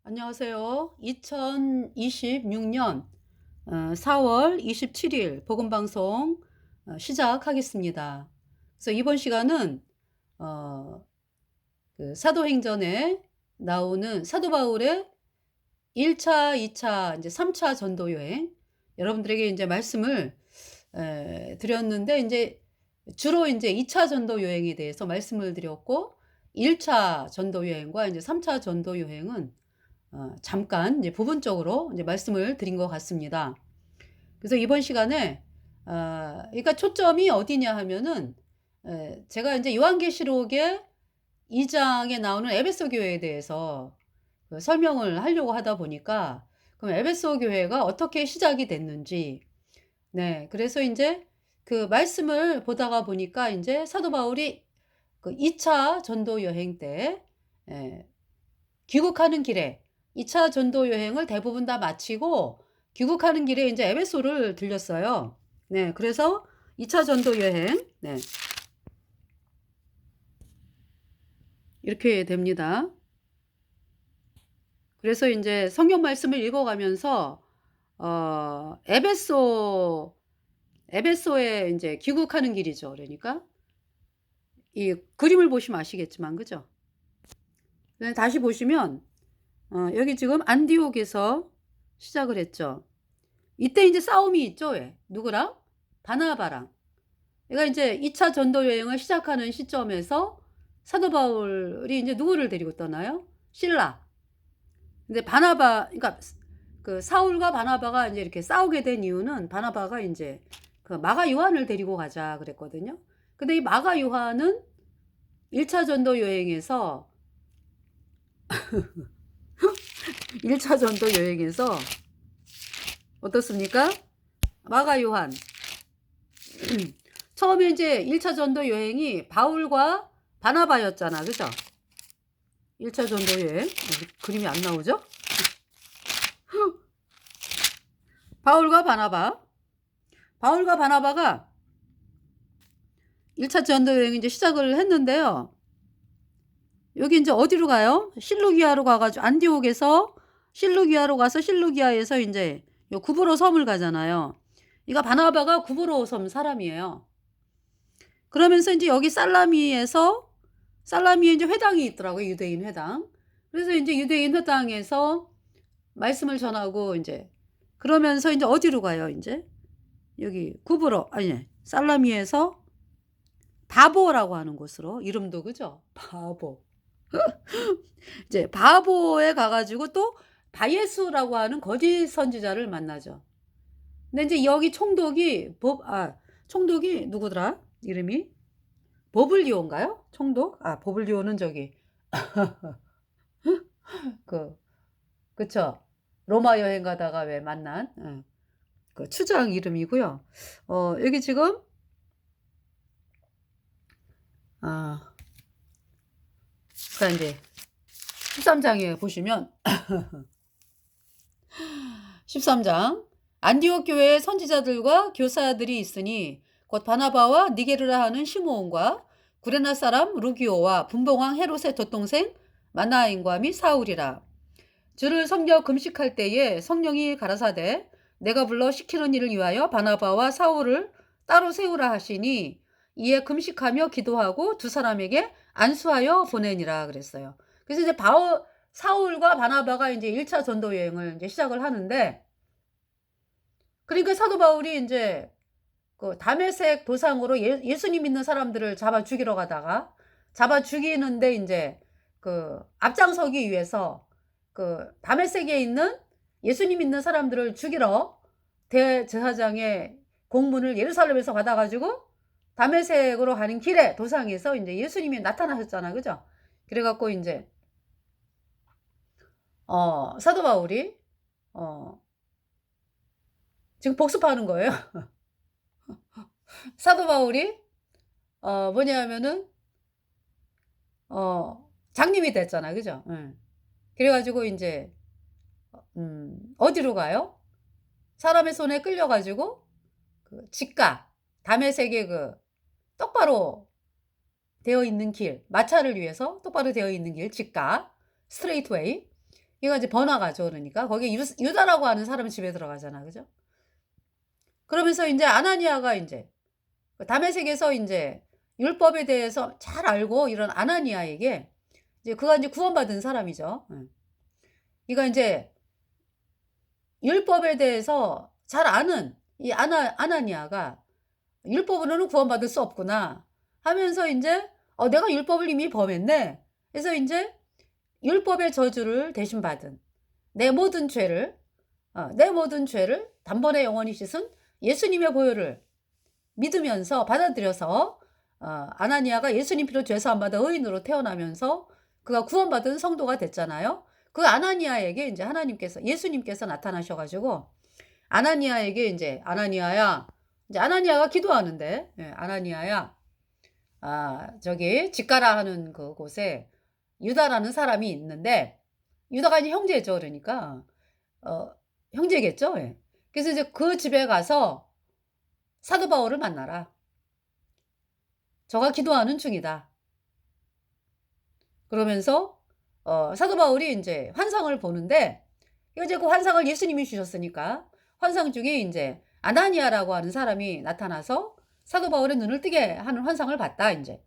안녕하세요. 2026년 4월 27일 복음방송 시작하겠습니다. 그래서 이번 시간은 어, 그 사도행전에 나오는 사도 바울의 1차, 2차, 이제 3차 전도 여행 여러분들에게 이제 말씀을 드렸는데 이제 주로 이제 2차 전도 여행에 대해서 말씀을 드렸고 1차 전도 여행과 이제 3차 전도 여행은 잠깐 이제 부분적으로 이제 말씀을 드린 것 같습니다. 그래서 이번 시간에 그러니까 초점이 어디냐 하면은 제가 이제 요한계시록의 2장에 나오는 에베소 교회에 대해서 그 설명을 하려고 하다 보니까 그럼 에베소 교회가 어떻게 시작이 됐는지 네 그래서 인제 그 말씀을 보다가 보니까 인제 사도 바울이 그 2차 전도 여행 때 예 귀국하는 길에 2차 전도 여행을 대부분 다 마치고 귀국하는 길에 인제 에베소를 들렸어요. 네. 그래서 2차 전도 여행 네 이렇게 됩니다. 그래서 인제 성경 말씀을 읽어 가면서 에베소에 인제 귀국하는 길이죠. 그러니까 이 그림을 보시면 아시겠지만 그죠? 네 다시 보시면 여기 지금 안디옥에서 시작을 했죠. 이때 인제 싸움이 있죠 왜. 누구랑? 바나바랑. 그러니까 인제 2차 전도 여행을 시작하는 시점에서 사도 바울이 인제 누구를 데리고 떠나요? 실라. 근데 바나바 그러니까 그 사울과 바나바가 인제 이렇게 싸우게 된 이유는 바나바가 인제 그 마가 요한을 데리고 가자 그랬거든요. 근데 이 마가 요한은 1차 전도 여행에서 1차 전도 여행에서 어떻습니까? 마가 요한 처음에 인제 1차 전도 여행이 바울과 바나바였잖아. 그죠? 1차 전도 여행. 그림이 안 나오죠? 바울과 바나바. 바울과 바나바가 1차 전도 여행 인제 시작을 했는데요. 여기 인제 어디로 가요? 실루기아로 가 가지고 안디옥에서 실루기아로 가서 실루기아에서 인제 요 구브로 섬을 가잖아요. 그러니까 바나바가 구브로 섬 사람이에요. 그러면서 인제 여기 살라미에 인제 회당이 있더라고요, 유대인 회당. 그래서 인제 유대인 회당에서 말씀을 전하고 인제 그러면서 인제 어디로 가요 인제? 여기 구브로 아니 살라미에서 바보라고 하는 곳으로 이름도 그죠? 바보. 이제 바보에 가 가지고 또 바예수라고 하는 거짓 선지자를 만나죠. 근데 인제 여기 총독이 누구더라? 이름이? 버블리오인가요? 총독? 버블리오는 저기 그 그쵸. 로마 여행 가다가 왜 만난 그 추장 이름이고요. 여기 지금 아 그러니까 인제 13 장에 보시면 13장 안디옥 교회에 선지자들과 교사들이 있으니 곧 바나바와 니게르라 하는 시므온과 구레나 사람 루기오와 분봉왕 헤롯의 덧동생 마나인과 및 사울이라. 주를 섬겨 금식할 때에 성령이 가라사대 내가 불러 시키는 일을 위하여 바나바와 사울을 따로 세우라 하시니 이에 금식하며 기도하고 두 사람에게 안수하여 보내니라 그랬어요. 그래서 이제 사울과 바나바가 이제 1차 전도 여행을 이제 시작을 하는데 그러니까 사도 바울이 인제 그 다메섹 도상으로 예수님 믿는 사람들을 잡아 죽이러 가다가 잡아 죽이는데 인제 그 앞장서기 위해서 그 다메섹에 있는 예수님 믿는 사람들을 죽이러 대제사장의 공문을 예루살렘에서 받아 가지고 다메섹으로 가는 길에 도상에서 인제 예수님이 나타나셨잖아. 그죠? 그래 갖고 인제 사도 바울이 어 지금 복습하는 거예요. 사도 바울이 뭐냐 하면은 장님이 됐잖아. 그죠? 예. 그래 가지고 인제 어디로 가요? 사람의 손에 끌려 가지고 그 직가 다메섹의 그 똑바로 되어 있는 길 마차를 위해서 똑바로 되어 있는 길 직가 스트레이트 웨이 얘가 이제 번화가죠 그러니까. 거기에 유다라고 하는 사람 집에 들어가잖아. 그죠? 그러면서 인제 아나니아가 인제 그 다메섹에서 인제 율법에 대해서 잘 알고 이런 아나니아에게 이제 그가 인제 구원받은 사람이죠. 예. 그러니까 인제 율법에 대해서 잘 아는 이 아나니아가 '율법으로는 구원받을 수 없구나.' 하면서 인제 '내가 율법을 이미 범했네.' 그래서 인제 율법의 저주를 대신 받은 내 모든 죄를 단번에 영원히 씻은 예수님의 보혈을 믿으면서 받아들여서 아나니아가 예수님 피로 죄 사함 받아 의인으로 태어나면서 그가 구원받은 성도가 됐잖아요. 그 아나니아에게 인제 예수님께서 나타나셔 가지고 아나니아에게 인제 "아나니아야." 인제 아나니아가 기도하는데 "아나니아야, 저기 집 가라 하는 그곳에 유다라는 사람이 있는데." 유다가 이제 형제죠 그러니까. 어 형제겠죠. 예. 그래서 이제 "그 집에 가서 사도 바울을 만나라. 저가 기도하는 중이다." 그러면서 사도 바울이 인제 환상을 보는데 이제 그 환상을 예수님이 주셨으니까 환상 중에 인제 아나니아라고 하는 사람이 나타나서 사도 바울의 눈을 뜨게 하는 환상을 봤다 인제.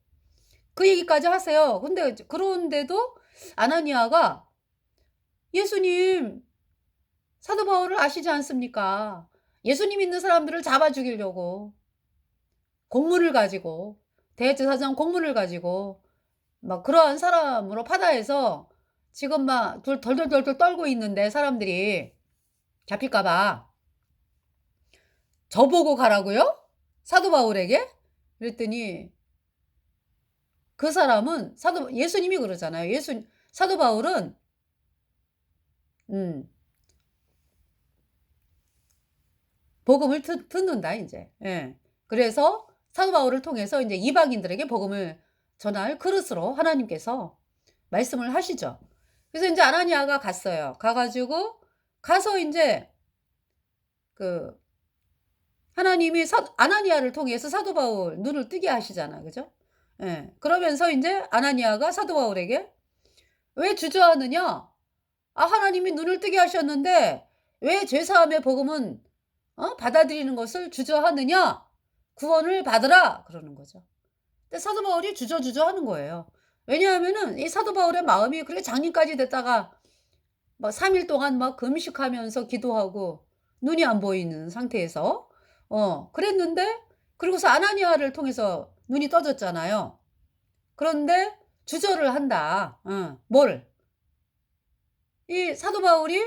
그 얘기까지 하세요. 근데 그런데도 아나니아가 "예수님 사도 바울을 아시지 않습니까? 예수님 믿는 사람들을 잡아 죽이려고 공문을 가지고 대제사장 공문을 가지고 막 그러한 사람으로 파다해서 지금 막 덜덜덜덜 떨고 있는데 사람들이 잡힐까 봐 저보고 가라고요? 사도 바울에게?" 그랬더니 그 사람은 예수님이 그러잖아요. 사도 바울은 음 복음을 듣는다 인제. 예. 그래서 사도 바울을 통해서 인제 이방인들에게 복음을 전할 그릇으로 하나님께서 말씀을 하시죠. 그래서 인제 아나니아가 갔어요. 가서 인제 그 하나님이 아나니아를 통해서 사도 바울 눈을 뜨게 하시잖아. 그죠? 예. 그러면서 인제 아나니아가 사도 바울에게 "왜 주저하느냐? 하나님이 눈을 뜨게 하셨는데 왜 죄 사함의 복음은 받아들이는 것을 주저하느냐? 구원을 받으라." 그러는 거죠. 근데 사도 바울이 주저하는 거예요. 왜냐하면은 이 사도 바울의 마음이 그렇게 장님까지 됐다가 막 3일 동안 막 금식하면서 기도하고 눈이 안 보이는 상태에서 그랬는데 그러고서 아나니아를 통해서 눈이 떠졌잖아요. 그런데 주저를 한다. 뭘? 이 사도 바울이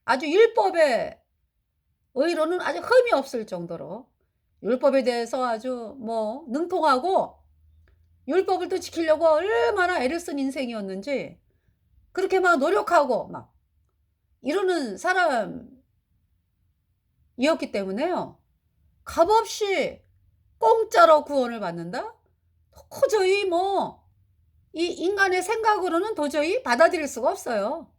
아주 율법의 의로는 아주 흠이 없을 정도로 율법에 대해서 아주 뭐 능통하고 율법을 또 지키려고 얼마나 애를 쓴 인생이었는지 그렇게 막 노력하고 막 이러는 사람이었기 때문에요. 값없이 공짜로 구원을 받는다? 도저히 뭐 이 인간의 생각으로는 도저히 받아들일 수가 없어요.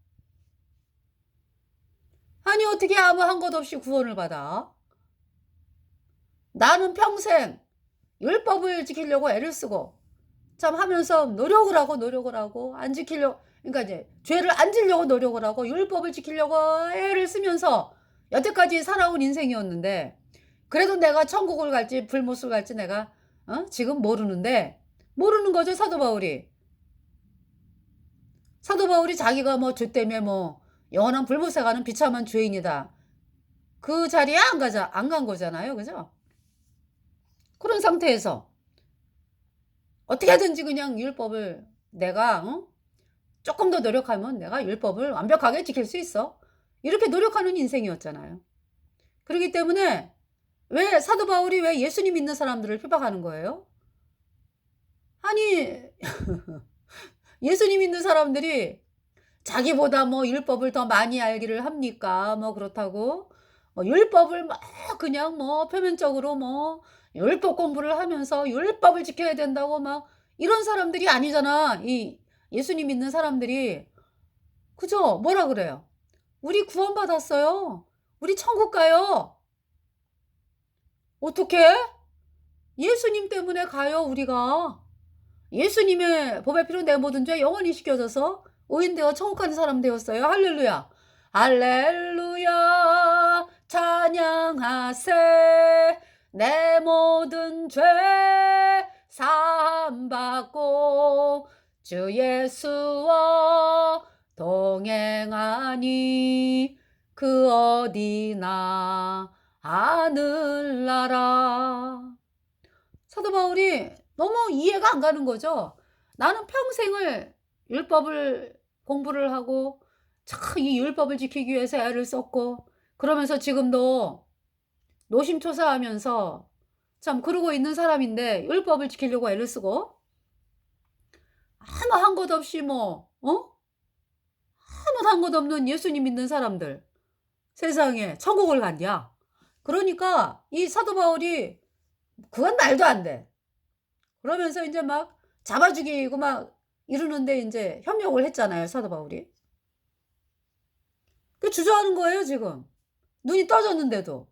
아니 어떻게 아무 한 것 없이 구원을 받아? 나는 평생 율법을 지키려고 애를 쓰고 참 하면서 노력을 하고 안 지키려 그러니까 이제 죄를 안 지려고 노력을 하고 율법을 지키려고 애를 쓰면서 여태까지 살아온 인생이었는데 그래도 내가 천국을 갈지 불못을 갈지 내가 지금 모르는 거죠 사도 바울이. 사도 바울이 자기가 뭐 죄 때문에 뭐 영원한 불못에 가는 비참한 죄인이다. 그 자리에 안 간 거잖아요. 그죠? 그런 상태에서 어떻게든지 그냥 율법을 내가 쪼끔 더 노력하면 내가 율법을 완벽하게 지킬 수 있어. 이렇게 노력하는 인생이었잖아요. 그러기 때문에 왜 사도 바울이 왜 예수님 믿는 사람들을 핍박하는 거예요? 아니 예수님 믿는 사람들이 자기보다 뭐 율법을 더 많이 알기를 합니까? 뭐 그렇다고 율법을 막 그냥 뭐 표면적으로 뭐 율법 공부를 하면서 율법을 지켜야 된다고 막 이런 사람들이 아니잖아. 이 예수님 믿는 사람들이. 그죠? 뭐라 그래요? "우리 구원받았어요. 우리 천국 가요." 어떻게? 예수님 때문에 가요 우리가. 예수님의 보배 피로 내 모든 죄 영원히 씻겨져서 오인되어 천국 가는 사람 되었어요. 할렐루야. 할렐루야. 찬양하세. 내 모든 죄 사함받고 주 예수와 동행하니 그 어디나 하늘나라. 사도 바울이 너무 이해가 안 가는 거죠. 나는 평생을 율법을 공부를 하고 참 이 율법을 지키기 위해서 애를 썼고 그러면서 지금도 노심초사하면서 참 그러고 있는 사람인데 율법을 지키려고 애를 쓰고 아무 한 것 없이 아무도 한 것 없는 예수님 믿는 사람들 세상에 천국을 간디야. 그러니까 이 사도 바울이 그건 말도 안 돼. 그러면서 인제 막 잡아 죽이고 막 이러는데 인제 협력을 했잖아요, 사도 바울이. 그 주저하는 거예요, 지금. 눈이 떠졌는데도.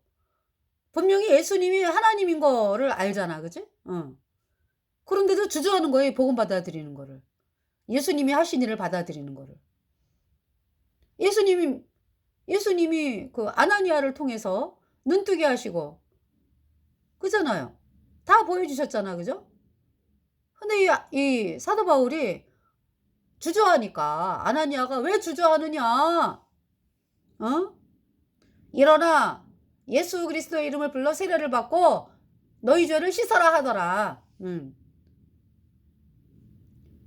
분명히 예수님이 하나님인 거를 알잖아. 그지? 어. 그런데도 주저하는 거예요, 복음 받아들이는 거를. 예수님이 하신 일을 받아들이는 거를. 예수님이 그 아나니아를 통해서 눈뜨게 하시고 그잖아요. 다 보여주셨잖아. 그죠? 근데 이 사도 바울이 주저하니까 아나니아가 "왜 주저하느냐? 어? 일어나 예수 그리스도의 이름을 불러 세례를 받고 너희 죄를 씻어라." 하더라.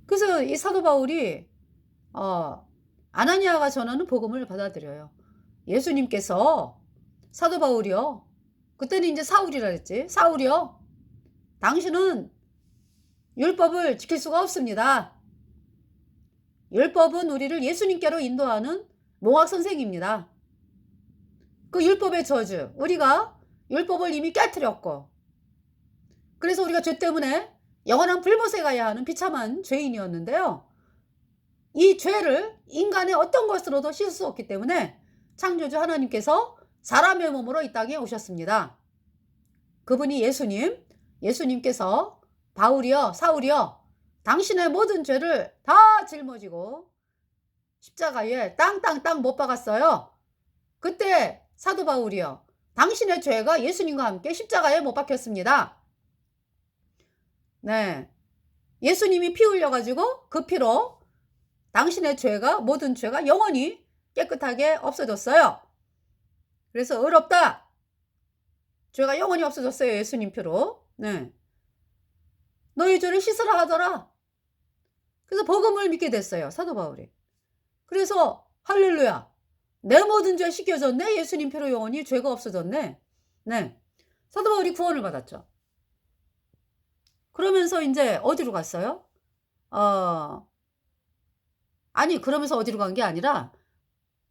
그래서 이 사도 바울이 아나니아가 전하는 복음을 받아들여요. 예수님께서 사도 바울이요. 그때는 이제 사울이라 그랬지. "사울이요. 당신은 율법을 지킬 수가 없습니다. 율법은 우리를 예수님께로 인도하는 몽학 선생입니다. 그 율법의 저주, 우리가 율법을 이미 깨뜨렸고 그래서 우리가 죄 때문에 영원한 불못에 가야 하는 비참한 죄인이었는데요. 이 죄를 인간의 어떤 것으로도 씻을 수 없기 때문에 창조주 하나님께서 사람의 몸으로 이 땅에 오셨습니다. 그분이 예수님께서 바울이여 사울이여 당신의 모든 죄를 다 짊어지고 십자가에 땅땅땅 못 박았어요. 그때 사도 바울이여 당신의 죄가 예수님과 함께 십자가에 못 박혔습니다. 네, 예수님이 피 흘려가지고 그 피로 당신의 죄가 모든 죄가 영원히 깨끗하게 없어졌어요. 그래서 의롭다. 죄가 영원히 없어졌어요. 예수님 피로. 네. 너희 죄를 씻으라 하더라. 그래서 복음을 믿게 됐어요. 사도 바울이. 그래서 할렐루야. 내 모든 죄 씻겨졌네. 예수님 피로 영원히 죄가 없어졌네. 네. 사도 바울이 구원을 받았죠. 그러면서 이제 어디로 갔어요? 아니 그러면서 어디로 간 게 아니라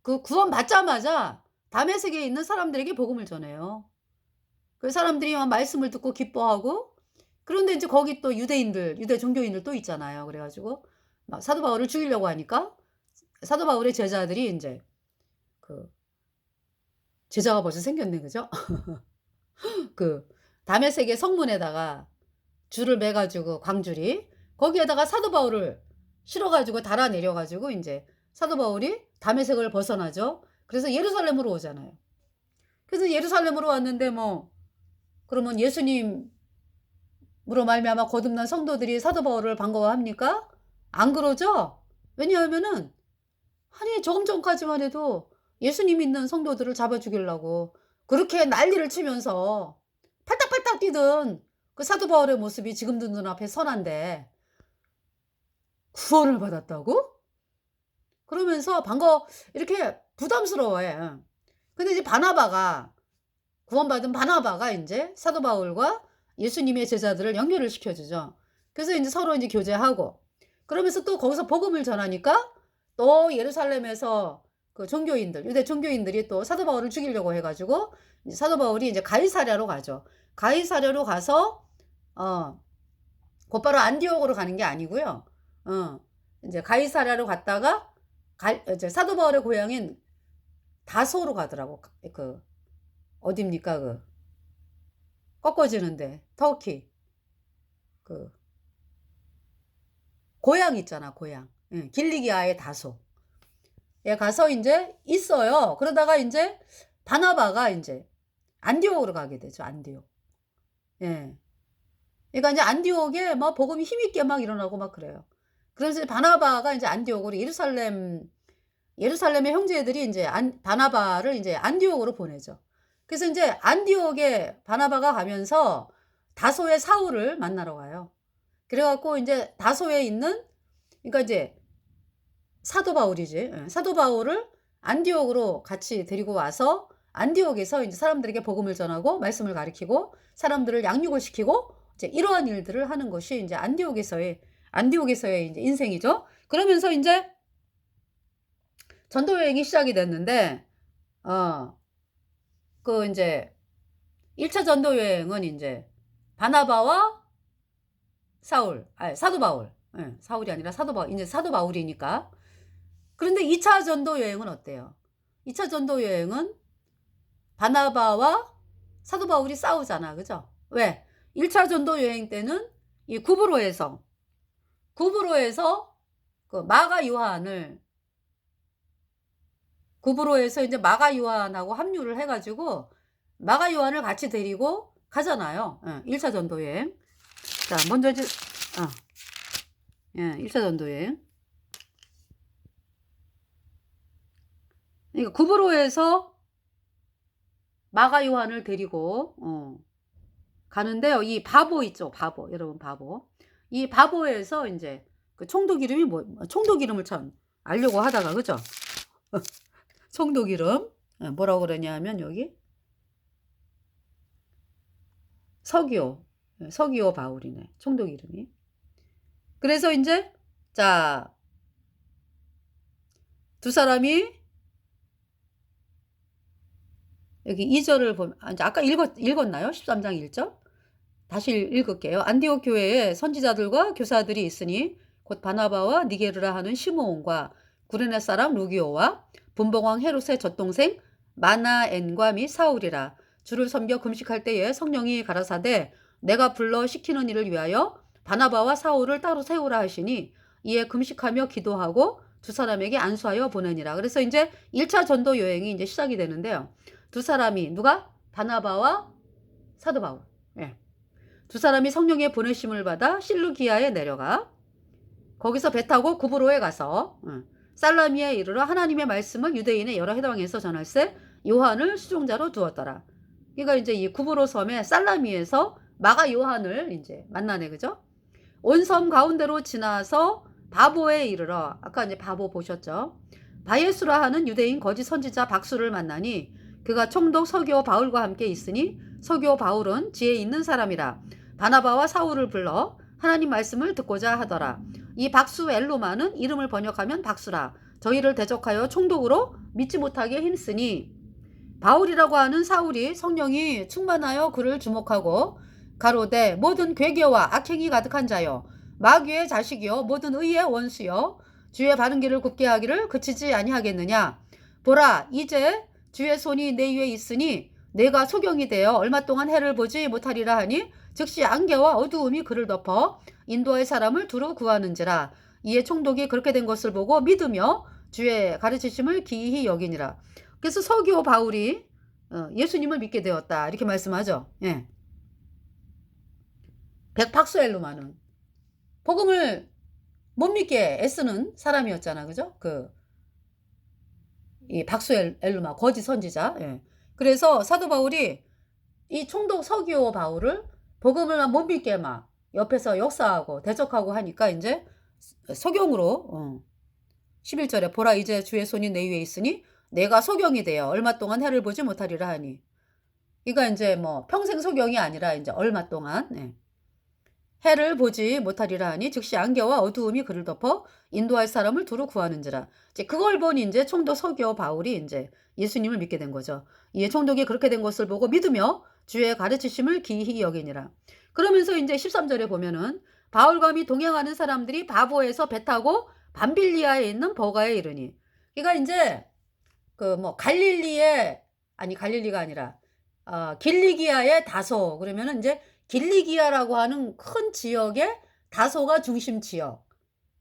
그 구원 받자마자 다메섹에 있는 사람들에게 복음을 전해요. 그 사람들이 막 말씀을 듣고 기뻐하고 그런데 이제 거기 또 유대인들, 유대 종교인들 또 있잖아요. 그래 가지고 막 사도 바울을 죽이려고 하니까 사도 바울의 제자들이 인제 그 제자가 벌써 생겼네. 그죠? 그 다메섹의 성문에다가 줄을 매 가지고 광줄이 거기에다가 사도 바울을 실어 가지고 달아 내려 가지고 인제 사도 바울이 다메섹을 벗어나죠. 그래서 예루살렘으로 오잖아요. 그래서 예루살렘으로 왔는데 그러면 예수님으로 말미암아 거듭난 성도들이 사도 바울을 반가워합니까? 안 그러죠? 왜냐하면은 아니 조금 전까지만 해도 예수님 믿는 성도들을 잡아 죽이려고 그렇게 난리를 치면서 팔딱팔딱 뛰던 그 사도 바울의 모습이 지금도 눈앞에 선한데 구원을 받았다고? 그러면서 이렇게 부담스러워해. 근데 이제 구원받은 바나바가 인제 사도 바울과 예수님의 제자들을 연결을 시켜주죠. 그래서 인제 서로 인제 교제하고 그러면서 또 거기서 복음을 전하니까 또 예루살렘에서 그 종교인들, 유대 종교인들이 또 사도 바울을 죽이려고 해 가지고 이제 사도 바울이 이제 가이사랴로 가죠. 가이사랴로 가서 곧바로 안디옥으로 가는 게 아니고요. 인제 가이사랴로 갔다가 이제 사도 바울의 고향인 다소로 가더라고. 어딥니까? 꺾어지는데 터키. 그 고향 있잖아, 고향. 예, 길리기아의 다소. 예, 가서 이제 있어요. 그러다가 이제 바나바가 이제 안디옥으로 가게 되죠. 안디옥. 예. 그러니까 이제 안디옥에 뭐 복음이 힘있게 막 일어나고 막 그래요. 그래서 이제 바나바가 이제 안디옥으로 예루살렘의 형제들이 이제 바나바를 이제 안디옥으로 보내죠. 그래서 이제 안디옥에 바나바가 가면서 다소의 사울을 만나러 가요. 그래갖고 이제 다소에 있는, 그러니까 이제 사도 바울이지. 예, 사도 바울을 안디옥으로 같이 데리고 와서 안디옥에서 이제 사람들에게 복음을 전하고 말씀을 가르치고 사람들을 양육을 시키고 이제 이러한 일들을 하는 것이 이제 안디옥에서의 이제 인생이죠. 그러면서 이제 전도 여행이 시작이 됐는데, 그 이제 1차 전도 여행은 이제 바나바와 사도 바울. 예, 사울이 아니라 사도 바울. 이제 사도 바울이니까. 그런데 2차 전도 여행은 어때요? 2차 전도 여행은 바나바와 사도 바울이 싸우잖아. 그죠? 왜? 1차 전도 여행 때는 이 구브로에서 그 구브로에서 이제 마가 요한하고 합류를 해가지고 마가 요한을 같이 데리고 가잖아요. 1차 전도 여행. 자, 먼저 이제, 1차 전도 여행. 그러니까 구브로에서 마가 요한을 데리고 가는데요. 이 바보 있죠. 바보. 여러분 바보. 이 바보에서 이제 그 총독 이름이 총독 이름을 참 알려고 하다가 그죠? 총독 이름 뭐라고 그러냐면 여기 서기오 바울이네. 총독 이름이. 그래서 이제 자, 두 사람이 여기 2절을 보면 이제 아까 읽었나요? 13장 1절? 다시 읽을게요. 안디옥 교회에 선지자들과 교사들이 있으니 곧 바나바와 니게르라 하는 시므온과 구레네 사람 루기오와 분봉왕 헤롯의 젖동생 마나엔과 및 사울이라. 주를 섬겨 금식할 때에 성령이 가라사대 내가 불러 시키는 일을 위하여 바나바와 사울을 따로 세우라 하시니 이에 금식하며 기도하고 두 사람에게 안수하여 보내니라. 그래서 이제 1차 전도 여행이 이제 시작이 되는데요. 두 사람이 누가? 바나바와 사도 바울. 예. 두 사람이 성령의 보내심을 받아 실루기아에 내려가 거기서 배 타고 구브로에 가서 살라미에 이르러 하나님의 말씀을 유대인의 여러 해당에서 전할세 요한을 수종자로 두었더라. 그러니까 이제 이 구브로 섬의 살라미에서 마가 요한을 이제 만나네. 그죠? 온 섬 가운데로 지나서 바보에 이르러 아까 이제 바보 보셨죠? 바예수라 하는 유대인 거짓 선지자 박수를 만나니 그가 총독 서기오 바울과 함께 있으니 서기오 바울은 지혜 있는 사람이라. 바나바와 사울을 불러 하나님 말씀을 듣고자 하더라. 이 박수 엘로마는 이름을 번역하면 박수라. 저희를 대적하여 총독으로 믿지 못하게 힘쓰니 바울이라고 하는 사울이 성령이 충만하여 그를 주목하고 가로되 모든 괴계와 악행이 가득한 자여 마귀의 자식이여 모든 의의 원수여 주의 바른 길을 굽게 하기를 그치지 아니하겠느냐. 보라 이제 주의 손이 내 위에 있으니 내가 소경이 되어 얼마 동안 해를 보지 못하리라 하니 즉시 안개와 어두움이 그를 덮어 인도의 사람을 두루 구하는지라. 이에 총독이 그렇게 된 것을 보고 믿으며 주의 가르치심을 기이히 여기니라. 그래서 서기오 바울이 예수님을 믿게 되었다 이렇게 말씀하죠. 예. 박수엘로마는 복음을 못 믿게 애쓰는 사람이었잖아. 그죠? 이 박수엘로마 거짓 선지자. 예. 그래서 사도 바울이 이 총독 서기오 바울을 복음을 못 믿게 막 옆에서 역사하고 대적하고 하니까 이제 소경으로 11절에 보라 이제 주의 손이 내 위에 있으니 내가 소경이 되어 얼마 동안 해를 보지 못하리라 하니. 그러니까 이제 뭐 평생 소경이 아니라 이제 얼마 동안 해를 보지 못하리라 하니 즉시 안개와 어두움이 그를 덮어 인도할 사람을 두루 구하는지라. 이제 그걸 본 이제 총독 서기오 바울이 이제 예수님을 믿게 된 거죠. 이에 총독이 그렇게 된 것을 보고 믿으며 주의 가르치심을 기이히 여기니라. 그러면서 이제 13절에 보면은 바울과 및 동행하는 사람들이 바보에서 배 타고 밤빌리아에 있는 버가에 이르니. 그러니까 이제 갈릴리가 아니라 길리기아의 다소. 그러면은 이제 길리기아라고 하는 큰 지역에 다소가 중심 지역.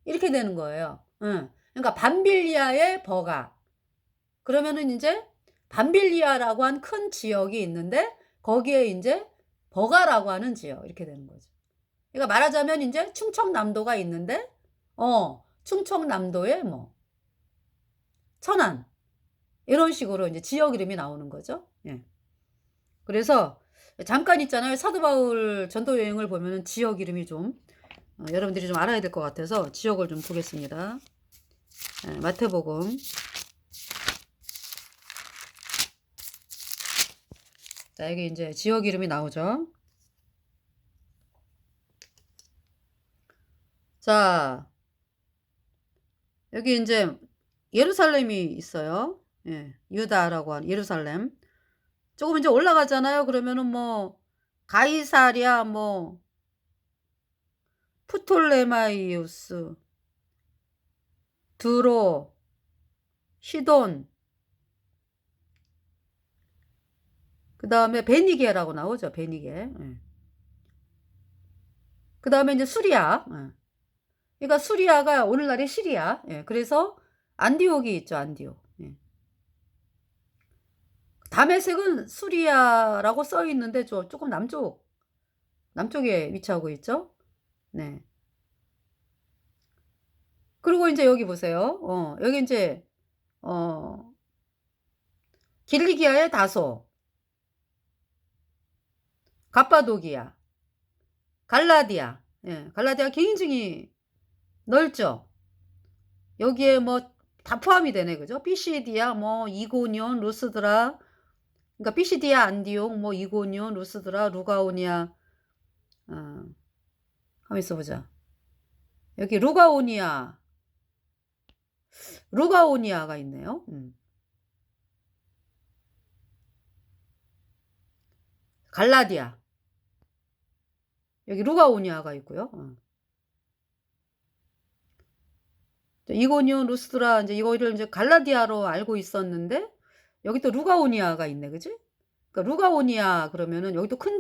이렇게 되는 거예요. 응. 그러니까 밤빌리아의 버가. 그러면은 인제 밤빌리아라고 한 큰 지역이 있는데 거기에 인제 버가라고 하는 지역 이렇게 되는 거죠. 그러니까 말하자면 인제 충청남도가 있는데 충청남도의 뭐 천안 이런 식으로 인제 지역 이름이 나오는 거죠. 예. 그래서 잠깐 있잖아요. 사도 바울 전도 여행을 보면은 지역 이름이 좀 여러분들이 좀 알아야 될 것 같아서 지역을 좀 보겠습니다. 예, 마태복음. 자, 여기 인제 지역 이름이 나오죠. 자, 여기 인제 예루살렘이 있어요. 예. 유다라고 하는 예루살렘. 조금 인제 올라가잖아요. 그러면은 뭐 가이사랴 뭐 프톨레마이오스, 두로, 시돈, 그다음에 베니게라고 나오죠. 베니게. 예. 그다음에 인제 수리아. 예. 그러니까 수리아가 오늘날의 시리아. 예. 그래서 안디옥이 있죠. 안디옥. 예. 다메섹은 수리아라고 써 있는데 쪼끔 남쪽에 위치하고 있죠. 네. 그리고 인제 여기 보세요. 여기 인제 어 길리기아의 다소, 갑바도기아, 갈라디아. 예. 갈라디아 굉장히 넓죠. 여기에 뭐 다 포함이 되네. 그죠? 피시디아 뭐 이고니온, 루스드라. 그러니까 피시디아, 안디옥, 뭐 이고니온, 루스드라, 루가오니아. 어 가만 있어 보자. 여기 루가오니아가 있네요. 갈라디아. 여기 루가오니아가 있고요. 이고니온, 루스드라 인제 이거를 인제 갈라디아로 알고 있었는데 여기 또 루가오니아가 있네. 그지? 그러니까 루가오니아 그러면은 여기 또 큰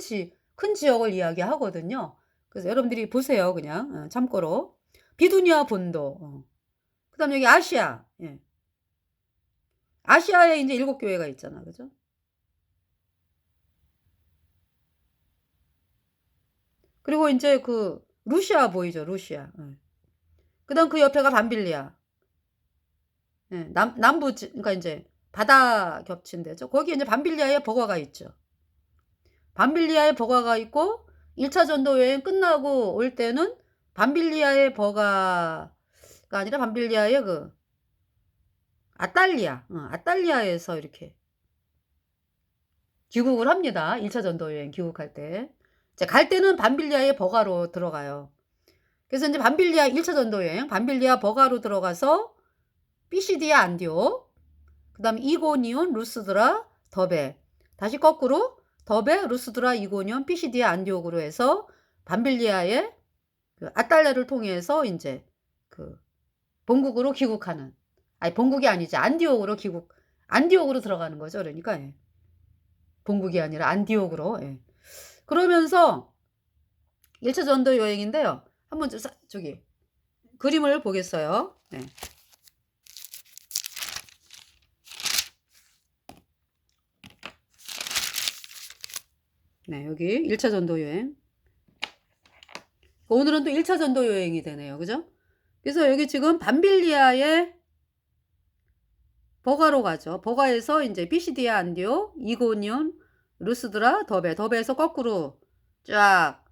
지역을 이야기하거든요. 그래서 여러분들이 보세요 그냥 참고로. 비두니아 본도. 그다음에 여기 아시아. 예. 아시아에 인제 7 교회가 있잖아. 그죠? 그리고 인제 그 루시아 보이죠? 루시아. 예. 그다음 그 옆에가 밤빌리아. 예. 남부 그러니까 인제 바다 겹친 데죠. 거기에 인제 밤빌리아에 버가가 있죠. 밤빌리아에 버가가 있고 1차 전도 여행 끝나고 올 때는 밤빌리아의 버가가 아니라 밤빌리아의 그 아탈리아에서 이렇게 귀국을 합니다. 1차 전도 여행 귀국할 때. 이제 갈 때는 밤빌리아의 버가로 들어가요. 그래서 인제 밤빌리아 1차 전도 여행 밤빌리아 버가로 들어가서 피시디아 안디옥, 그다음에 이고니온, 루스드라, 더베. 다시 거꾸로 더베, 루스드라, 이고니온, 피시디아 안디옥으로 해서 밤빌리아의 그 아탈레를 통해서 인제 그 본국으로 귀국하는, 아니 본국이 아니지 안디옥으로 들어가는 거죠. 그러니까 예. 본국이 아니라 안디옥으로. 예. 그러면서 1차 전도 여행인데요. 한번 저기 그림을 보겠어요. 네. 네, 여기 1차 전도 여행. 오늘은 또 1차 전도 여행이 되네요. 그죠? 그래서 여기 지금 밤빌리아의 버가로 가죠. 버가에서 인제 피시디아 안디옥, 이고니온, 루스드라, 더베에서 쫙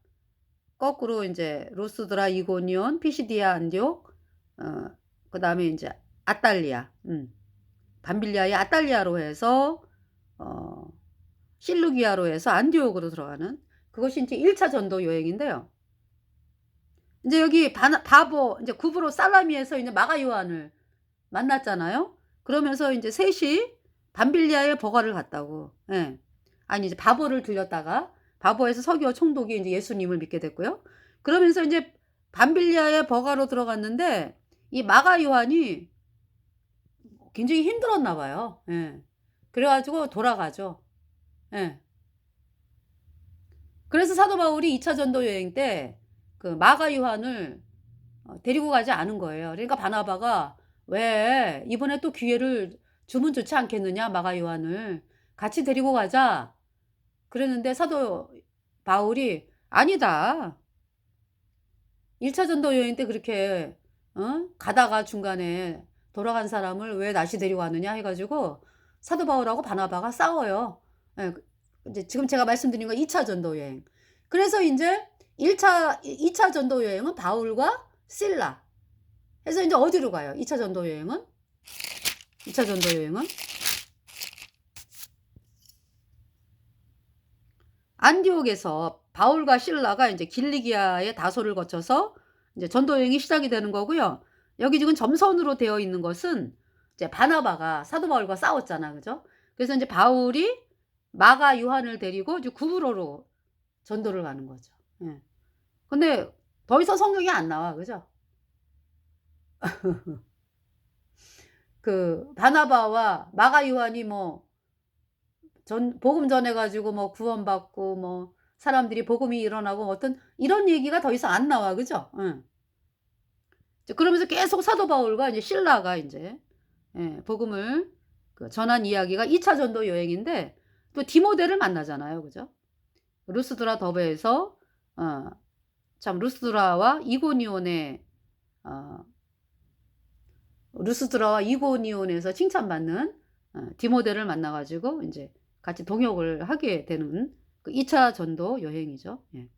거꾸로 인제 루스드라, 이고니온, 피시디아 안디옥, 어 그다음에 인제 아탈리아. 밤빌리아의 아탈리아로 해서 어 실루기아로 해서 안디옥으로 들어가는, 그것이 인제 1차 전도 여행인데요. 인제 여기 바보 인제 구브로 살라미에서 이제 마가 요한을 만났잖아요. 그러면서 인제 셋이 밤빌리아의 버가를 갔다고. 예. 아니 이제 바보를 들렸다가 바보에서 서기와 총독이 인제 예수님을 믿게 됐고요. 그러면서 인제 밤빌리아의 버가로 들어갔는데 이 마가 요한이 굉장히 힘들었나 봐요. 예. 그래 가지고 돌아가죠. 예. 그래서 사도 바울이 2차 전도 여행 때 그 마가 요한을 데리고 가지 않은 거예요. 그러니까 바나바가 "왜 이번에 또 기회를 주면 좋지 않겠느냐 마가 요한을. 같이 데리고 가자." 그랬는데 사도 바울이 "아니다. 1차 전도 여행 때 그렇게 가다가 중간에 돌아간 사람을 왜 다시 데려가느냐." 해 가지고 사도 바울하고 바나바가 싸워요. 예. 이제 지금 제가 말씀드린 건 2차 전도 여행. 그래서 인제 2차 전도 여행은 바울과 실라 해서 인제 어디로 가요? 2차 전도 여행은? 2차 전도 여행은 안디옥에서 바울과 실라가 인제 길리기아의 다소를 거쳐서 이제 전도 여행이 시작이 되는 거고요. 여기 지금 점선으로 되어 있는 것은 이제 바나바가 사도 바울과 싸웠잖아. 그죠? 그래서 인제 바울이 마가 요한을 데리고 이제 구브로로 전도를 가는 거죠. 예. 근데 더 이상 성경에 안 나와. 그죠? 그 바나바와 마가 요한이 뭐 복음 전해 가지고 뭐 구원받고 뭐 사람들이 복음이 일어나고 어떤 이런 얘기가 더 이상 안 나와. 그죠? 예. 이제 그러면서 계속 사도 바울과 이제 실라가 인제 복음을 전한 이야기가 2차 전도 여행인데 또 디모데를 만나잖아요. 그죠? 루스드라 더베에서 어 참 어 루스드라와 이고니온에서 칭찬받는 디모데를 만나 가지고 인제 같이 동역을 하게 되는 그 2차 전도 여행이죠. 예.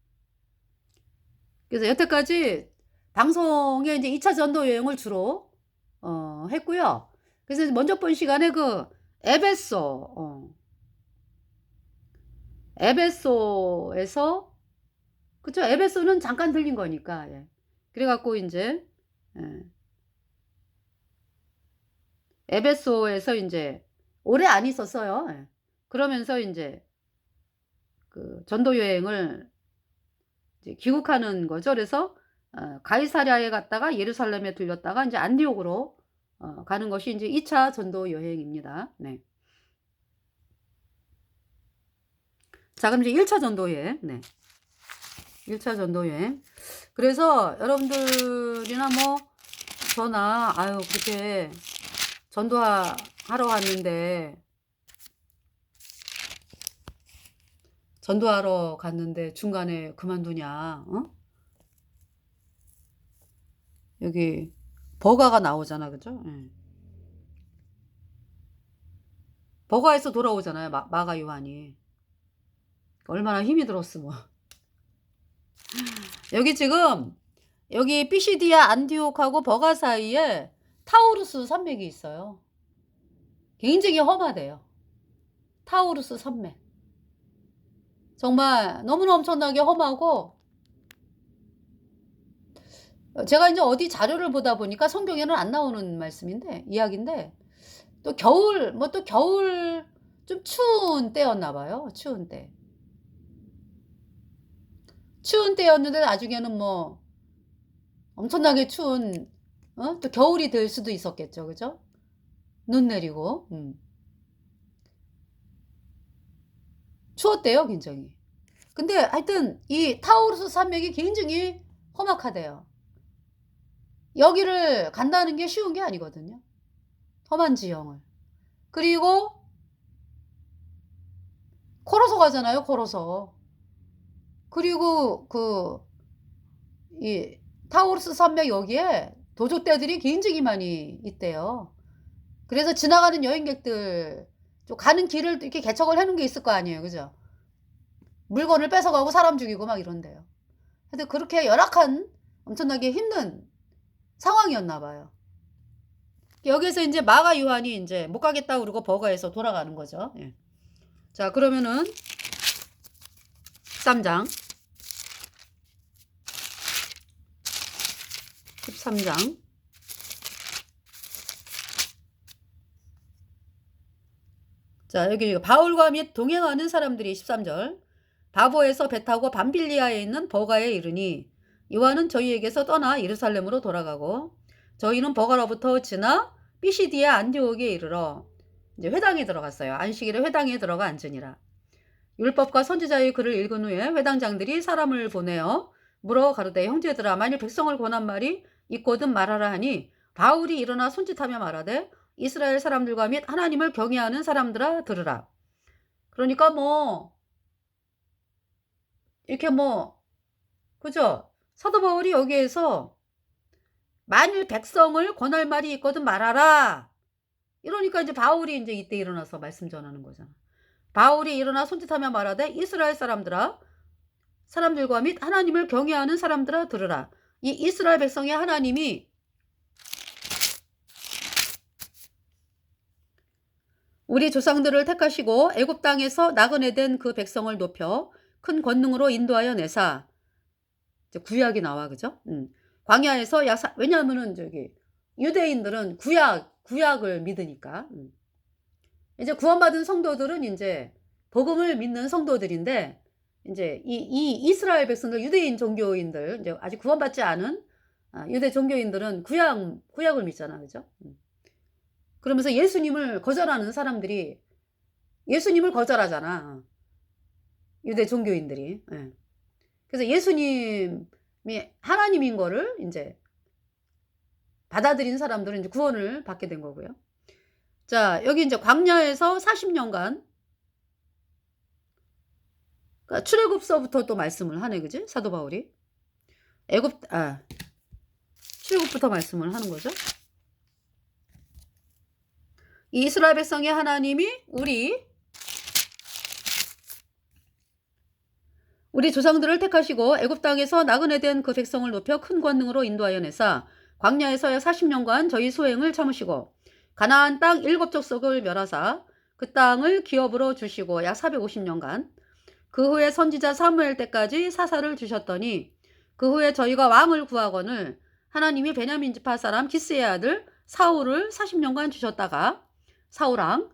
그래서 여태까지 방송에 인제 2차 전도 여행을 주로 했고요. 그래서 이제 먼저 본 시간에 그 에베소 에베소에서 그쵸. 에베소는 잠깐 들린 거니까. 예. 그래 갖고 인제 예 에베소에서 인제 오래 안 있었어요. 예. 그러면서 인제 그 전도 여행을 이제 귀국하는 거죠. 그래서 가이사랴에 갔다가 예루살렘에 들렸다가 인제 안디옥으로 가는 것이 인제 2차 전도 여행입니다. 네. 자 그럼 이제 1차 전도 여행. 네. 1차 전도 여행. 그래서 여러분들이나 뭐 저나 아유 그렇게 하러 갔는데 전도하러 갔는데 중간에 그만두냐. 여기 버가가 나오잖아. 그죠? 예. 버가에서 돌아오잖아요. 마가 요한이. 얼마나 힘이 들었으면. 여기 지금 여기 피시디아 안디옥하고 버가 사이에 타우루스 산맥이 있어요. 굉장히 험하대요. 타우루스 산맥. 정말 너무나 엄청나게 험하고 제가 인제 어디 자료를 보다 보니까 성경에는 안 나오는 말씀인데 이야기인데 또 겨울 좀 추운 때였나 봐요, 추운 때. 추운 때였는데 나중에는 뭐 엄청나게 추운 또 겨울이 될 수도 있었겠죠. 그죠? 눈 내리고. 추웠대요 굉장히. 근데 하여튼 이 타우루스 산맥이 굉장히 험악하대요. 여기를 간다는 게 쉬운 게 아니거든요, 험한 지형을. 그리고 걸어서 가잖아요, 걸어서. 그리고 이 타우루스 산맥 여기에 도적대들이 굉장히 많이 있대요. 그래서 지나가는 여행객들 좀 가는 길을 이렇게 개척을 해 놓은 게 있을 거 아니에요. 그죠? 물건을 뺏어가고 사람 죽이고 막 이런대요. 하여튼 그렇게 열악한 엄청나게 힘든 상황이었나 봐요. 여기에서 인제 마가 요한이 인제 못 가겠다고 그러고 버가에서 돌아가는 거죠. 예. 자 그러면은 13 장. 13 장. 자 여기 바울과 및 동행하는 사람들이 13 절. 바보에서 배 타고 밤빌리아에 있는 버가에 이르니 요한은 저희에게서 떠나 예루살렘으로 돌아가고 저희는 버가로부터 지나 피시디아 안디옥에 이르러 이제 회당에 들어갔어요. 안식일에 회당에 들어가 앉으니라. 율법과 선지자의 글을 읽은 후에 회당장들이 사람을 보내어 물어 가로되 형제들아 만일 백성을 권한 말이 있거든 말하라 하니 바울이 일어나 손짓하며 말하되 이스라엘 사람들과 및 하나님을 경외하는 사람들아 들으라. 그러니까 뭐 이렇게 뭐 그죠? 사도 바울이 여기에서 만일 백성을 권할 말이 있거든 말하라. 이러니까 이제 바울이 이제 이때 일어나서 말씀 전하는 거잖아. 바울이 일어나 손짓하며 말하되 이스라엘 사람들과 및 하나님을 경외하는 사람들아 들으라. 이 이스라엘 백성의 하나님이 우리 조상들을 택하시고 애굽 땅에서 나그네 된 그 백성을 높여 큰 권능으로 인도하여 내사. 이제 구약이 나와 그죠? 광야에서 왜냐하면은 저기 유대인들은 구약을 믿으니까. 이제 구원받은 성도들은 이제 복음을 믿는 성도들인데 이제 이 이스라엘 백성들 유대인 종교인들 이제 아직 구원받지 않은 유대 종교인들은 구약을 믿잖아 그죠? 그러면서 예수님을 거절하는 사람들이 예수님을 거절하잖아. 유대 종교인들이. 예. 그래서 예수님이 하나님인 거를 이제 받아들인 사람들은 이제 구원을 받게 된 거고요. 자, 여기 이제 광야에서 40년간 그러니까 출애굽서부터 또 말씀을 하네. 그지? 사도 바울이. 출애굽부터 말씀을 하는 거죠. 이 이스라엘 백성의 하나님이 우리 조상들을 택하시고 애굽 땅에서 나그네 된 그 백성을 높여 큰 권능으로 인도하여 내사 광야에서 40년간 저희 소행을 참으시고 가나안 땅 7족속을 멸하사 그 땅을 기업으로 주시고 약 450년간 그 후에 선지자 사무엘 때까지 사사를 주셨더니 그 후에 저희가 왕을 구하거늘 하나님이 베냐민 지파 사람 기스의 아들 사울을 40년간 주셨다가 사울왕,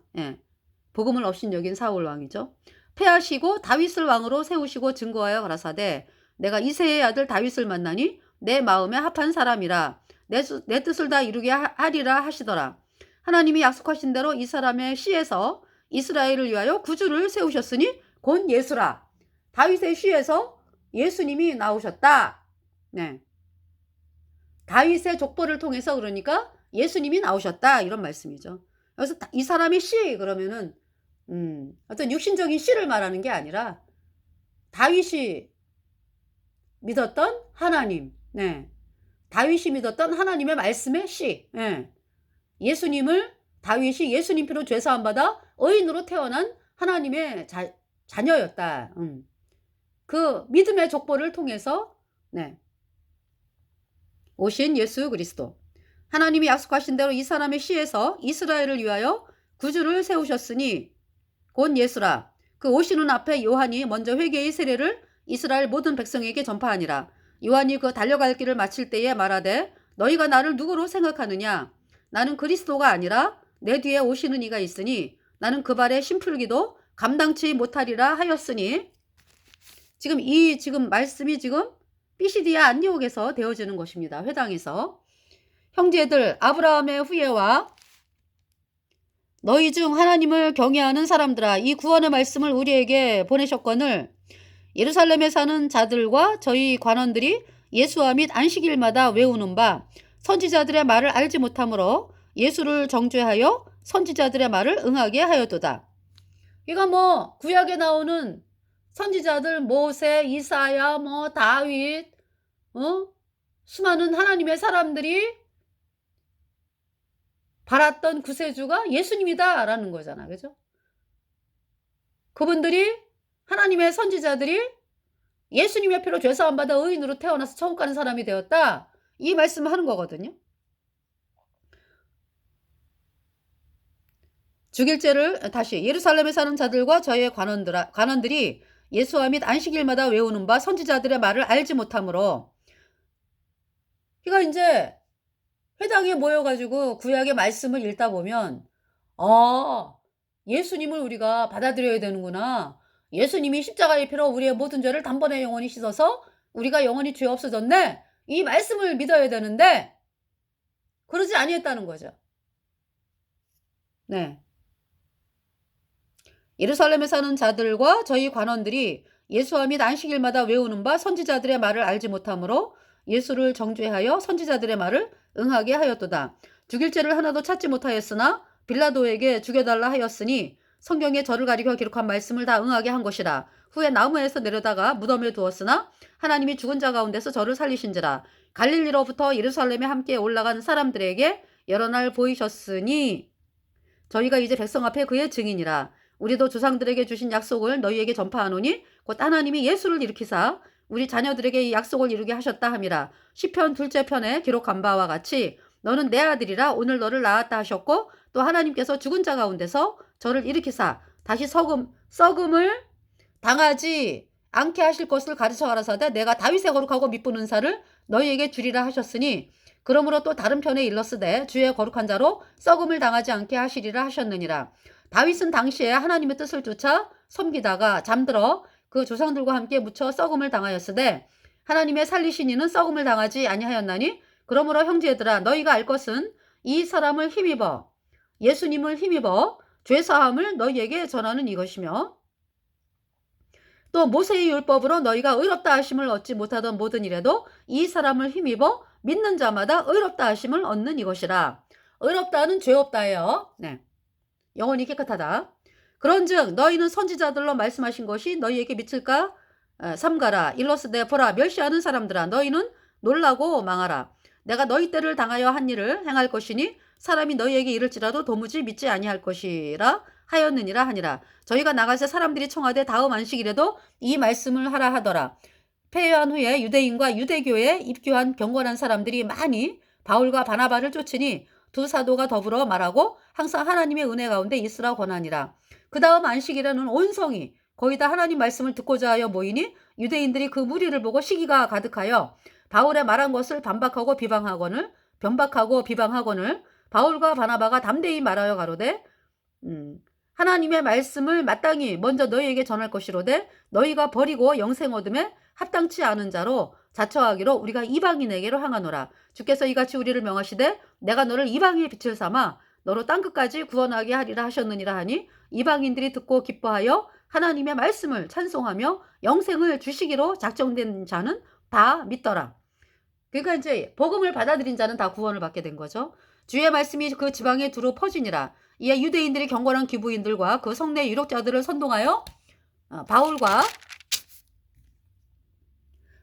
복음을 없인 여긴 사울왕이죠. 패하시고 다윗을 왕으로 세우시고 증거하여 가라사대 내가 이새의 아들 다윗을 만나니 내 마음에 합한 사람이라 내 뜻을 다 이루게 하리라 하시더라. 하나님이 약속하신 대로 이 사람의 씨에서 이스라엘을 위하여 구주를 세우셨으니 곧 예수라. 다윗의 씨에서 예수님이 나오셨다. 네. 다윗의 족보를 통해서 그러니까 예수님이 나오셨다 이런 말씀이죠. 그래서 이 사람의 씨 그러면은 어떤 육신적인 씨를 말하는 게 아니라 다윗이 믿었던 하나님, 다윗이 믿었던 하나님의 말씀의 씨, 다윗이 예수님 피로 죄사함 받아 의인으로 태어난 하나님의 자녀였다. 그 믿음의 족보를 통해서 오신 예수 그리스도. 하나님이 약속하신 대로 이 사람의 씨에서 이스라엘을 위하여 구주를 세우셨으니 곧 예수라. 그 오시는 앞에 요한이 먼저 회개의 세례를 이스라엘 모든 백성에게 전파하니라. 요한이 그 달려갈 길을 마칠 때에 말하되 너희가 나를 누구로 생각하느냐? 나는 그리스도가 아니라 내 뒤에 오시는 이가 있으니 나는 그 발의 심풀기도 감당치 못하리라 하였으니 지금 말씀이 지금 피시디아 안디옥에서 되어지는 것입니다. 회당에서. 형제들 아브라함의 후예와 너희 중 하나님을 경외하는 사람들아 이 구원의 말씀을 우리에게 보내셨거늘 예루살렘에 사는 자들과 저희 관원들이 예수와 및 안식일마다 외우는 바 선지자들의 말을 알지 못하므로 예수를 정죄하여 선지자들의 말을 응하게 하였도다. 이거 뭐 구약에 나오는 선지자들 모세, 이사야, 다윗, 수많은 하나님의 사람들이 바랐던 구세주가 예수님이다라는 거잖아. 그죠? 그분들이 하나님의 선지자들이 예수님의 피로 죄사함 받아 의인으로 태어나서 천국 가는 사람이 되었다. 이 말씀을 하는 거거든요. 주길제를 다시 예루살렘에 사는 자들과 저의 관원들이 예수와 및 안식일마다 외우는 바 선지자들의 말을 알지 못하므로 그러니까 이제 회당에 모여가지고 구약의 말씀을 읽다 보면 예수님을 우리가 받아들여야 되는구나. 예수님이 십자가의 피로 우리의 모든 죄를 단번에 영원히 씻어서 우리가 영원히 죄 없어졌네. 이 말씀을 믿어야 되는데 그러지 아니했다는 거죠. 예루살렘에 사는 자들과 저희 관원들이 예수와 및 안식일마다 외우는 바 선지자들의 말을 알지 못하므로 예수를 정죄하여 선지자들의 말을 응하게 하였도다. 죽일 죄를 하나도 찾지 못하였으나 빌라도에게 죽여달라 하였으니 성경에 저를 가리켜 기록한 말씀을 다 응하게 한 것이라. 후에 나무에서 내려다가 무덤에 두었으나 하나님이 죽은 자 가운데서 저를 살리신지라. 갈릴리로부터 예루살렘에 함께 올라간 사람들에게 여러 날 보이셨으니 저희가 이제 백성 앞에 그의 증인이라. 우리도 조상들에게 주신 약속을 너희에게 전파하노니 곧 하나님이 예수를 일으키사 우리 자녀들에게 이 약속을 이루게 하셨다 함이라. 시편 둘째 편에 기록한 바와 같이 너는 내 아들이라 오늘 너를 낳았다 하셨고 또 하나님께서 죽은 자 가운데서 저를 일으키사 다시 썩음을 당하지 않게 하실 것을 가르쳐 가라사대 내가 다윗의 거룩하고 미쁜 은사를 너희에게 주리라 하셨으니 그러므로 또 다른 편에 일렀으되 주의 거룩한 자로 썩음을 당하지 않게 하시리라 하셨느니라. 다윗은 당시에 하나님의 뜻을 쫓아 섬기다가 잠들어 그 조상들과 함께 묻혀 썩음을 당하였으되 하나님의 살리신 이는 썩음을 당하지 아니하였나니 그러므로 형제들아 너희가 알 것은 이 사람을 힘입어 예수님을 힘입어 죄사함을 너희에게 전하는 이것이며 또 모세의 율법으로 너희가 의롭다 하심을 얻지 못하던 모든 일에도 이 사람을 힘입어 믿는 자마다 의롭다 하심을 얻는 이것이라. 의롭다는 죄 없다예요. 네. 영혼이 깨끗하다. 그런즉 너희는 선지자들로 말씀하신 것이 너희에게 미칠까? 삼가라. 일러스되 보라 멸시하는 사람들아 너희는 놀라고 망하라. 내가 너희 때를 당하여 한 일을 행할 것이니 사람이 너희에게 이를지라도 도무지 믿지 아니할 것이라 하였느니라 하니라. 저희가 나가서 사람들이 청하되 다음 안식일에도 이 말씀을 하라 하더라. 폐회한 후에 유대인과 유대교에 입교한 경건한 사람들이 많이 바울과 바나바를 쫓으니 두 사도가 더불어 말하고 항상 하나님의 은혜 가운데 있으라 권하니라. 그 다음 안식일에는 온 성이 거의 다 하나님 말씀을 듣고자 하여 모이니 유대인들이 그 무리를 보고 시기가 가득하여 바울의 말한 것을 반박하고 비방하거늘 바울과 바나바가 담대히 말하여 가로되 하나님의 말씀을 마땅히 먼저 너희에게 전할 것이로되 너희가 버리고 영생 얻음에 합당치 않은 자로 자처하기로 우리가 이방인에게로 향하노라. 주께서 이같이 우리를 명하시되 내가 너를 이방인의 빛을 삼아 너로 땅끝까지 구원하게 하리라 하셨느니라 하니 이방인들이 듣고 기뻐하여 하나님의 말씀을 찬송하며 영생을 주시기로 작정된 자는 다 믿더라. 그러니까 이제 복음을 받아들인 자는 다 구원을 받게 된 거죠. 주의 말씀이 그 지방에 두루 퍼지니라. 이에 유대인들이 경건한 기부인들과 그 성내 유력자들을 선동하여 바울과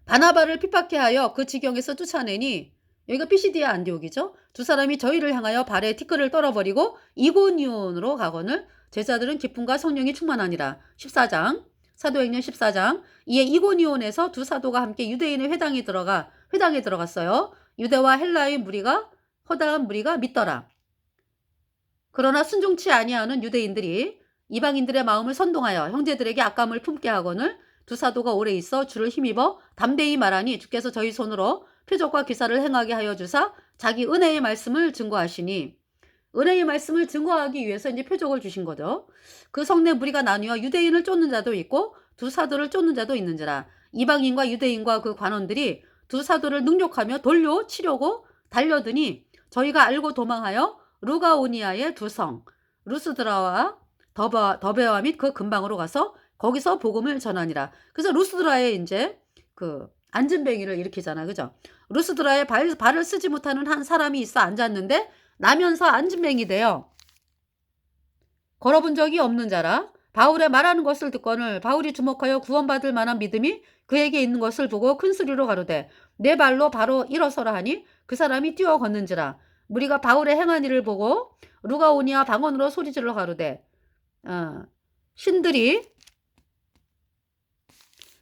바나바를 핍박해 하여 그 지경에서 쫓아내니 여기가 피시디아 안디옥이죠. 두 사람이 저희를 향하여 발에 티끌을 떨어버리고 이고니온으로 가거늘 제자들은 기쁨과 성령이 충만하니라. 14장 사도행전 14장 이에 이고니온에서 두 사도가 함께 유대인의 회당에 들어갔어요. 유대와 헬라의 허다한 무리가 믿더라. 그러나 순종치 아니하는 유대인들이 이방인들의 마음을 선동하여 형제들에게 악감을 품게 하거늘 두 사도가 오래 있어 주를 힘입어 담대히 말하니 주께서 저희 손으로 표적과 기사를 행하게 하여 주사 자기 은혜의 말씀을 증거하시니 은혜의 말씀을 증거하기 위해서 이제 표적을 주신 거죠. 그 성내 무리가 나뉘어 유대인을 쫓는 자도 있고 두 사도를 쫓는 자도 있는지라. 이방인과 유대인과 그 관원들이 두 사도를 능욕하며 돌려 치려고 달려드니 저희가 알고 도망하여 루가오니아의 두 성 루스드라와 더베와 및 그 근방으로 가서 거기서 복음을 전하니라. 그래서 루스드라에 이제 그 앉은뱅이를 일으키잖아. 그죠? 루스드라에 발을 쓰지 못하는 한 사람이 있어 앉았는데 나면서 앉은뱅이 돼요. 걸어본 적이 없는 자라. 바울의 말하는 것을 듣거늘 바울이 주목하여 구원받을 만한 믿음이 그에게 있는 것을 보고 큰 소리로 가로되 내 발로 바로 일어서라 하니 그 사람이 뛰어 걷는지라. 무리가 바울의 행한 일을 보고 루가오니아 방언으로 소리질러 가로되 신들이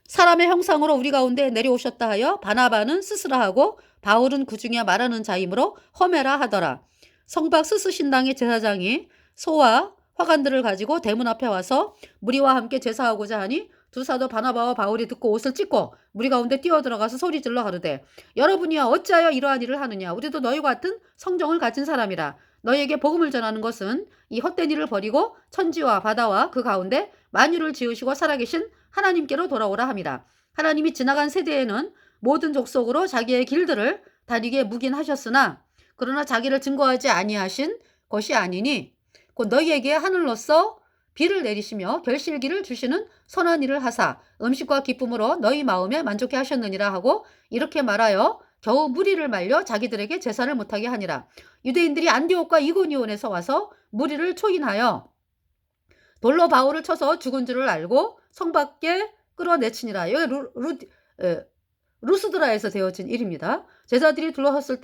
사람의 형상으로 우리 가운데 내려오셨다 하여 바나바는 스스라 하고 바울은 그 중에 말하는 자이므로 허메라 하더라. 성박 스스 신당의 제사장이 소와 화관들을 가지고 대문 앞에 와서 무리와 함께 제사하고자 하니 두 사도 바나바와 바울이 듣고 옷을 찢고 무리 가운데 뛰어들어가서 소리질러 가로되 여러분이여 어찌하여 이러한 일을 하느냐. 우리도 너희와 같은 성정을 가진 사람이라. 너희에게 복음을 전하는 것은 이 헛된 일을 버리고 천지와 바다와 그 가운데 만유를 지으시고 살아계신 하나님께로 돌아오라 함이라. 하나님이 지나간 세대에는 모든 족속으로 자기의 길들을 다니게 묵인하셨으나 그러나 자기를 증거하지 아니하신 것이 아니니 곧 너희에게 하늘로서 비를 내리시며 결실기를 주시는 선한 일을 하사 음식과 기쁨으로 너희 마음에 만족해 하셨느니라 하고 이렇게 말하여 겨우 무리를 말려 자기들에게 제사를 못하게 하니라. 유대인들이 안디옥과 이고니온에서 와서 무리를 초인하여 돌로 바울을 쳐서 죽은 줄을 알고 성 밖에 끌어내치니라. 여기 루스드라에서 되어진 일입니다. 제자들이 둘러섰을